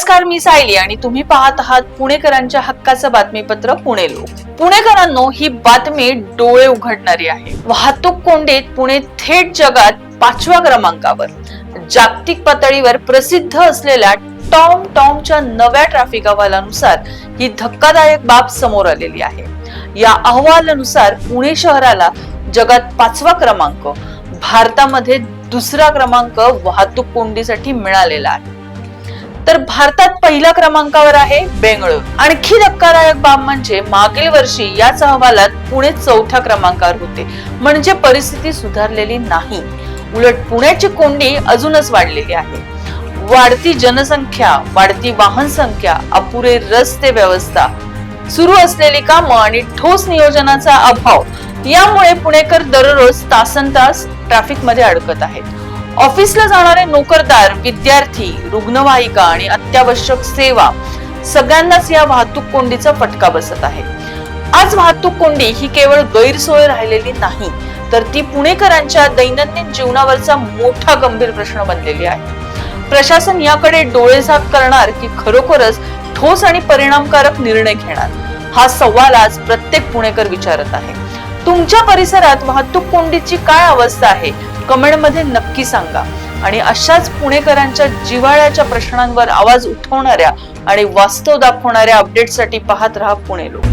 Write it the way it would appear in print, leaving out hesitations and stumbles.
नमस्कार, मी सायली आणि तुम्ही पाहत आहात पुणेकरांच्या हक्काचं बातमीपत्र पुणे लोक. पुणेकरांनो, ही बातमी डोळे उघडणारी आहे. वाहतूक कोंडीत पुणे थेट जगात 5व्या क्रमांकावर. जागतिक पातळीवर प्रसिद्ध असलेल्या टॉमच्या नव्या ट्रॅफिक अहवालानुसार ही धक्कादायक बाब समोर आलेली आहे. या अहवालानुसार पुणे शहराला जगात 5वा क्रमांक, भारतामध्ये 2रा क्रमांक वाहतूक कोंडीसाठी मिळालेला आहे. तर भारतात पहिल्या क्रमांकावर आहे बेंगळूर. आणखी धक्कादायक बाब म्हणजे मागील वर्षी याच अहवालात पुणे 4थ्या क्रमांकावर होते. म्हणजे परिस्थिती सुधारलेली नाही, उलट पुण्याची कोंडी अजूनच वाढलेली आहे. वाढती जनसंख्या, वाढती वाहन संख्या, अपुरे रस्ते व्यवस्था, सुरू असलेली कामं आणि ठोस नियोजनाचा अभाव यामुळे पुणेकर दररोज तासनतास ट्रॅफिक मध्ये अडकत आहेत. ऑफिसला जाणारे नोकरदार, विद्यार्थी, रुग्णवाहिका आणि अत्यावश्यक सेवा सगळ्यांनाच या वाहतूक कोंडीचा फटका बसत आहे. आज वाहतूक कोंडी ही केवळ गैरसोय राहिलेली नाही, तर ती पुणेकरांच्या दैनंदिन जीवनावरचा मोठा गंभीर प्रश्न बनलेली आहे. प्रशासन याकडे डोळेझाक करणार की खरोखरच ठोस आणि परिणामकारक निर्णय घेणार, हा सवाल आज प्रत्येक पुणेकर विचारत आहे. तुमच्या परिसरात वाहतूक कोंडीची काय अवस्था आहे, कमेंट मध्ये नक्की सांगा. आणि अशाच पुणेकरांच्या जिव्हाळ्याच्या प्रश्नांवर आवाज उठवणाऱ्या आणि वास्तव दाखवणाऱ्या अपडेटसाठी पाहत रहा पुणे लोक.